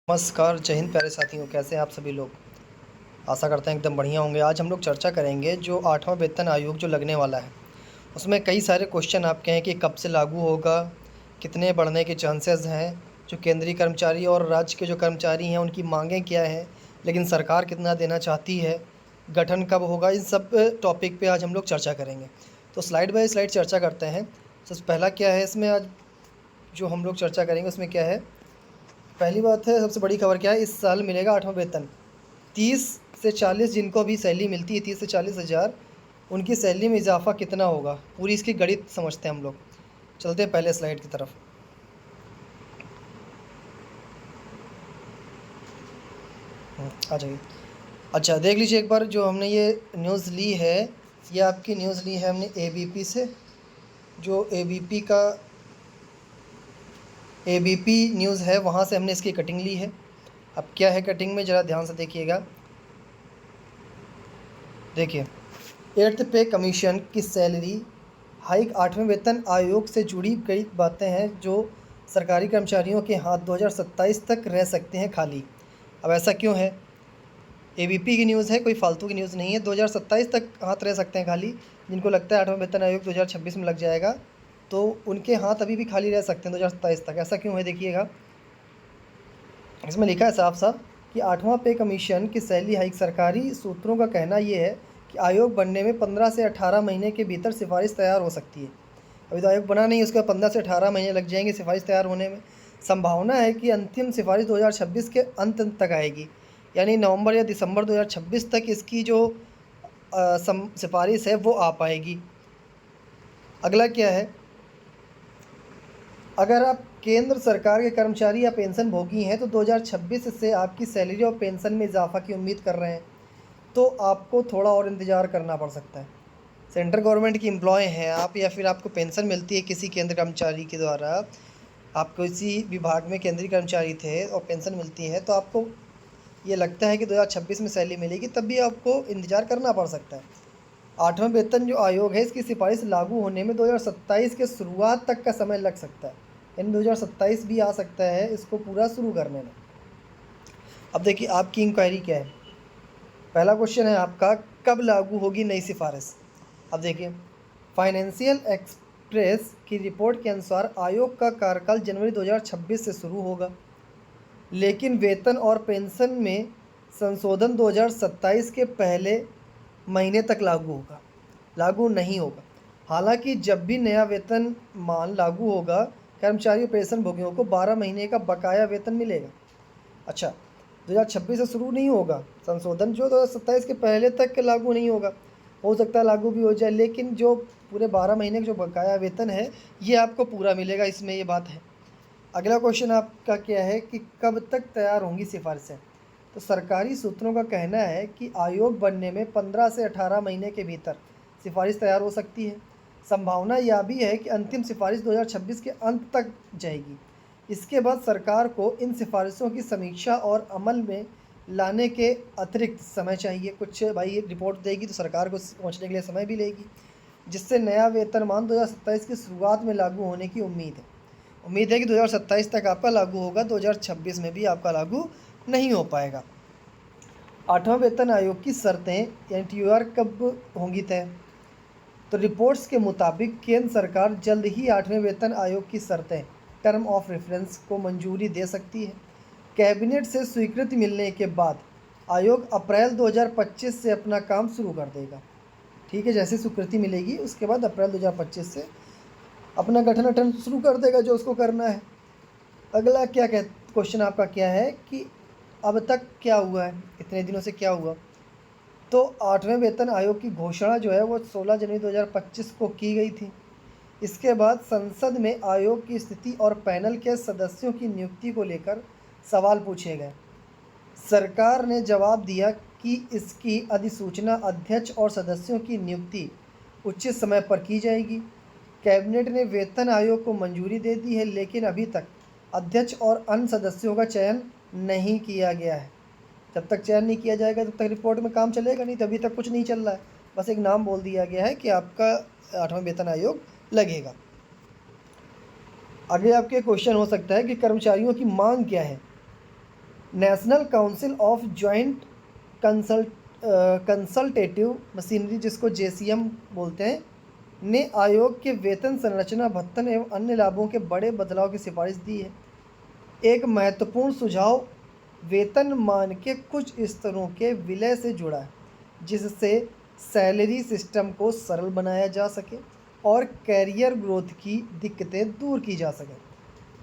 नमस्कार, जय हिंद प्यारे साथियों, कैसे हैं आप सभी लोग। आशा करते हैं एकदम बढ़िया होंगे। आज हम लोग चर्चा करेंगे जो 8वां वेतन आयोग जो लगने वाला है, उसमें कई सारे क्वेश्चन आपके हैं कि कब से लागू होगा, कितने बढ़ने के चांसेस हैं, जो केंद्रीय कर्मचारी और राज्य के जो कर्मचारी हैं उनकी मांगें क्या हैं, लेकिन सरकार कितना देना चाहती है, गठन कब होगा, इन सब टॉपिक पे आज हम लोग चर्चा करेंगे। तो स्लाइड बाय स्लाइड चर्चा करते हैं। सबसे पहला क्या है इसमें, आज जो हम लोग चर्चा करेंगे उसमें क्या है। पहली बात है, सबसे बड़ी खबर क्या है, इस साल मिलेगा 8वां वेतन। 30 से 40 जिनको भी सैलरी मिलती है, 30 से 40 हज़ार, उनकी सैलरी में इजाफा कितना होगा, पूरी इसकी गणित समझते हैं हम लोग। चलते हैं पहले स्लाइड की तरफ। आ जाइए। अच्छा, देख लीजिए एक बार, जो हमने ये न्यूज़ ली है, ये आपकी न्यूज़ ली है हमने एबीपी से। जो एबीपी न्यूज़ है, वहाँ से हमने इसकी कटिंग ली है। अब क्या है कटिंग में, ज़रा ध्यान से देखिएगा। देखिए, 8th पे कमीशन की सैलरी हाइक, 8वें वेतन आयोग से जुड़ी कई बातें हैं जो सरकारी कर्मचारियों के हाथ 2027 तक रह सकते हैं खाली। अब ऐसा क्यों है? एबीपी की न्यूज़ है, कोई फालतू की न्यूज़ नहीं है। 2027 तक हाथ रह सकते हैं खाली। जिनको लगता है 8वां वेतन आयोग 2026 में लग जाएगा, तो उनके हाथ अभी भी खाली रह सकते हैं 2027 तक। ऐसा क्यों है देखिएगा, इसमें लिखा है साफ साफ कि 8वां पे कमीशन की सैलरी हाइक, सरकारी सूत्रों का कहना ये है कि आयोग बनने में 15 से 18 महीने के भीतर सिफारिश तैयार हो सकती है। अभी तो आयोग बना नहीं, उसके बाद 15 से 18 महीने लग जाएंगे सिफारिश तैयार होने में। संभावना है कि अंतिम सिफारिश 2026 के अंत तक आएगी, यानी नवंबर या दिसंबर 2026 तक इसकी जो सिफारिश है वो आ पाएगी। अगला क्या है, अगर आप केंद्र सरकार के कर्मचारी या पेंशन भोगी हैं तो 2026 से आपकी सैलरी और पेंशन में इजाफा की उम्मीद कर रहे हैं, तो आपको थोड़ा और इंतज़ार करना पड़ सकता है। सेंट्रल गवर्नमेंट की एम्प्लॉय हैं आप, या फिर आपको पेंशन मिलती है किसी केंद्र कर्मचारी के द्वारा, आप किसी विभाग में केंद्रीय कर्मचारी थे और पेंशन मिलती है, तो आपको ये लगता है कि 2026 में सैलरी मिलेगी, तब भी आपको इंतज़ार करना पड़ सकता है। 8वां वेतन जो आयोग है, इसकी सिफारिश लागू होने में 2027 के शुरुआत तक का समय लग सकता है, यानी 2027 भी आ सकता है इसको पूरा शुरू करने में। अब देखिए आपकी इंक्वायरी क्या है। पहला क्वेश्चन है आपका, कब लागू होगी नई सिफारिश। अब देखिए, फाइनेंशियल एक्सप्रेस की रिपोर्ट के अनुसार आयोग का कार्यकाल जनवरी 2026 से शुरू होगा, लेकिन वेतन और पेंशन में संशोधन 2027 के पहले महीने तक लागू नहीं होगा। हालांकि जब भी नया वेतन मान लागू होगा, कर्मचारी और पेंशन भोगियों को 12 महीने का बकाया वेतन मिलेगा। अच्छा, 2026 से शुरू नहीं होगा संशोधन, जो 2027 के पहले तक के लागू नहीं होगा। हो सकता है लागू भी हो जाए, लेकिन जो पूरे 12 महीने का जो बकाया वेतन है ये आपको पूरा मिलेगा, इसमें ये बात है। अगला क्वेश्चन आपका क्या है कि कब तक तैयार होंगी सिफारिशें। तो सरकारी सूत्रों का कहना है कि आयोग बनने में 15 से 18 महीने के भीतर सिफारिश तैयार हो सकती है। संभावना यह भी है कि अंतिम सिफारिश 2026 के अंत तक जाएगी। इसके बाद सरकार को इन सिफारिशों की समीक्षा और अमल में लाने के अतिरिक्त समय चाहिए। कुछ भाई रिपोर्ट देगी तो सरकार को पहुंचने के लिए समय भी लेगी, जिससे नया वेतनमान 2027 की शुरुआत में लागू होने की उम्मीद है कि 2027 तक आपका लागू होगा, 2026 में भी आपका लागू नहीं हो पाएगा। 8वां वेतन आयोग की शर्तें यानी TOR कब होंगी तय। तो रिपोर्ट्स के मुताबिक केंद्र सरकार जल्द ही 8वें वेतन आयोग की शर्तें, टर्म ऑफ रेफरेंस, को मंजूरी दे सकती है। कैबिनेट से स्वीकृति मिलने के बाद आयोग अप्रैल 2025 से अपना काम शुरू कर देगा। ठीक है, जैसे स्वीकृति मिलेगी उसके बाद अप्रैल 2025 से अपना गठन शुरू कर देगा जो उसको करना है। अगला क्वेश्चन आपका क्या है कि अब तक क्या हुआ है, इतने दिनों से क्या हुआ। तो 8वें वेतन आयोग की घोषणा जो है वो 16 जनवरी 2025 को की गई थी। इसके बाद संसद में आयोग की स्थिति और पैनल के सदस्यों की नियुक्ति को लेकर सवाल पूछे गए। सरकार ने जवाब दिया कि इसकी अधिसूचना अध्यक्ष और सदस्यों की नियुक्ति उचित समय पर की जाएगी। कैबिनेट ने वेतन आयोग को मंजूरी दे दी है, लेकिन अभी तक अध्यक्ष और अन्य सदस्यों का चयन नहीं किया गया है। जब तक चयन नहीं किया जाएगा तब तक रिपोर्ट में काम चलेगा नहीं, तभी तक कुछ नहीं चल रहा है। बस एक नाम बोल दिया गया है कि आपका 8वां वेतन आयोग लगेगा। आगे आपके क्वेश्चन हो सकता है कि कर्मचारियों की मांग क्या है। National council of joint consultative machinery, जिसको JCM बोलते हैं, ने आयोग के वेतन संरचना, भत्तन एवं अन्य लाभों के बड़े बदलाव की सिफारिश दी है। एक महत्वपूर्ण सुझाव वेतनमान के कुछ स्तरों के विलय से जुड़ा है, जिससे सैलरी सिस्टम को सरल बनाया जा सके और कैरियर ग्रोथ की दिक्कतें दूर की जा सकें।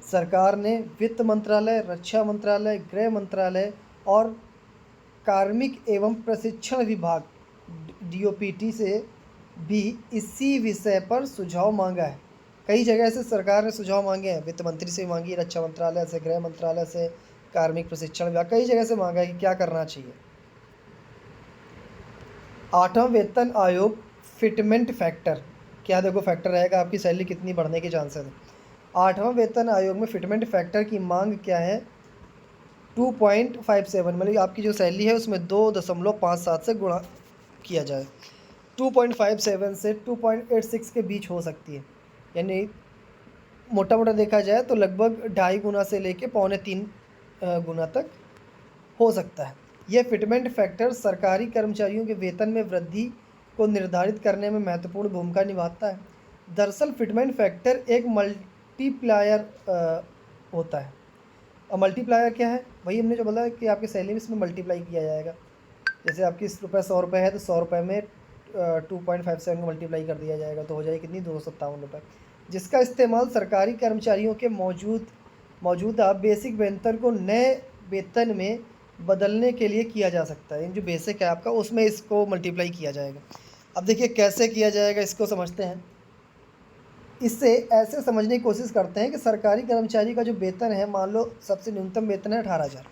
सरकार ने वित्त मंत्रालय, रक्षा मंत्रालय, गृह मंत्रालय और कार्मिक एवं प्रशिक्षण विभाग DOPT से भी इसी विषय पर सुझाव मांगा है। कई जगह से सरकार ने सुझाव मांगे हैं, वित्त मंत्री से मांगी, रक्षा मंत्रालय से, गृह मंत्रालय से, कार्मिक प्रशिक्षण विभाग, कई जगह से मांगा है कि क्या करना चाहिए। 8वां वेतन आयोग फिटमेंट फैक्टर, क्या देखो फैक्टर रहेगा आपकी सैलरी कितनी बढ़ने के चांसेस है। 8वां वेतन आयोग में फिटमेंट फैक्टर की मांग क्या है, 2.57, मतलब आपकी जो सैलरी है उसमें 2.57 से गुणा किया जाए। 2.57 से 2.86 के बीच हो सकती है, यानी मोटा मोटा देखा जाए तो लगभग 2.5 गुना से लेके 2.75 गुना तक हो सकता है। यह फिटमेंट फैक्टर सरकारी कर्मचारियों के वेतन में वृद्धि को निर्धारित करने में महत्वपूर्ण भूमिका निभाता है। दरअसल फिटमेंट फैक्टर एक मल्टीप्लायर होता है। और मल्टीप्लायर क्या है, वही हमने जो बोला है कि आपकी सैलरी में इसमें मल्टीप्लाई किया जाएगा। जैसे आपकी ₹100 है तो 100 रुपये में 2.57 को मल्टीप्लाई कर दिया जाएगा, तो हो जाएगी कितनी, 257 रुपये, जिसका इस्तेमाल सरकारी कर्मचारियों के मौजूदा बेसिक वेतन को नए वेतन में बदलने के लिए किया जा सकता है। जो बेसिक है आपका उसमें इसको मल्टीप्लाई किया जाएगा। अब देखिए कैसे किया जाएगा, इसको समझते हैं। इससे ऐसे समझने की कोशिश करते हैं कि सरकारी कर्मचारी का जो वेतन है, मान लो सबसे न्यूनतम वेतन है 18,000,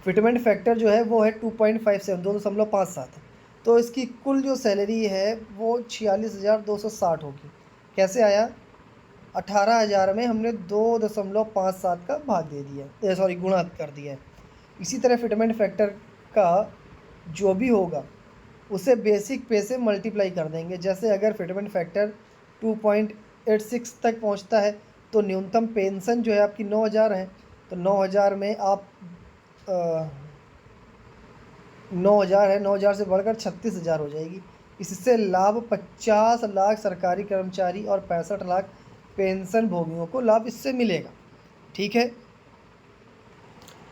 फिटमेंट फैक्टर जो है वो है 2.57, 2.57 है, तो इसकी कुल जो सैलरी है वो 46,260 होगी। कैसे आया, 18,000 में हमने 2.57 का भाग दे दिया, सॉरी गुणा कर दिया है। इसी तरह फिटमेंट फैक्टर का जो भी होगा उसे बेसिक पे से मल्टीप्लाई कर देंगे। जैसे अगर फिटमेंट फैक्टर 2.86 तक पहुंचता है तो न्यूनतम पेंशन जो है आपकी 9,000 है, तो 9,000 में आप 9,000 है, 9,000 से बढ़कर 36,000 हो जाएगी। इससे लाभ 50 लाख सरकारी कर्मचारी और 65 लाख पेंशन भोगियों को लाभ इससे मिलेगा। ठीक है,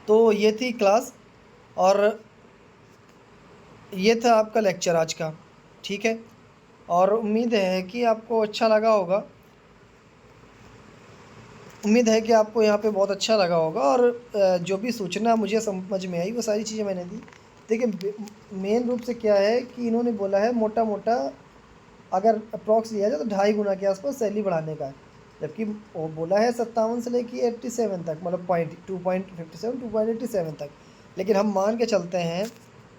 तो ये थी क्लास और ये था आपका लेक्चर आज का। ठीक है, और उम्मीद है कि आपको अच्छा लगा होगा, उम्मीद है कि आपको यहाँ पे बहुत अच्छा लगा होगा। और जो भी सूचना मुझे समझ में आई वो सारी चीज़ें मैंने दी। देखिए मेन रूप से क्या है कि इन्होंने बोला है मोटा मोटा अगर अप्रॉक्स लिया जाए तो 2.5 गुना के आसपास सैलरी बढ़ाने का है, जबकि वो बोला है 57 से लेके 87 तक, मतलब 2.57 2.87 तक। लेकिन हम मान के चलते हैं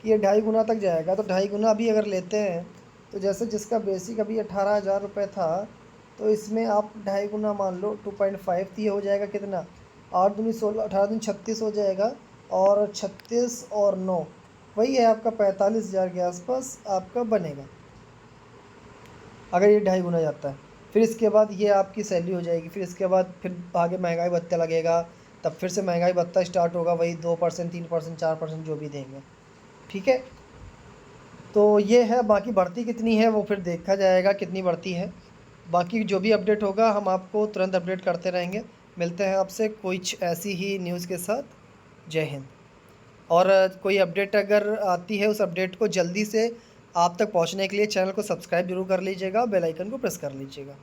कि ये 2.5 गुना तक जाएगा, तो 2.5 गुना अभी अगर लेते हैं तो जैसे जिसका बेसिक अभी 18,000 रुपये था, तो इसमें आप 2.5 गुना मान लो 2.5, तो ये हो जाएगा कितना, 8 दूनी 16, 18 दूनी 36 हो जाएगा, और 36 और 9 वही है आपका 45,000 के आसपास आपका बनेगा अगर ये 2.5 गुना जाता है। फिर इसके बाद ये आपकी सैलरी हो जाएगी, फिर इसके बाद फिर आगे महंगाई भत्ता लगेगा, तब फिर से महंगाई भत्ता स्टार्ट होगा, वही 2%, 3%, 4% जो भी देंगे। ठीक है, तो ये है, बाकी बढ़ती कितनी है वो फिर देखा जाएगा कितनी बढ़ती है। बाकी जो भी अपडेट होगा हम आपको तुरंत अपडेट करते रहेंगे। मिलते हैं आपसे कुछ ऐसी ही न्यूज़ के साथ। जय हिंद। और कोई अपडेट अगर आती है उस अपडेट को जल्दी से आप तक पहुंचने के लिए चैनल को सब्सक्राइब जरूर कर लीजिएगा, बेल आइकन को प्रेस कर लीजिएगा।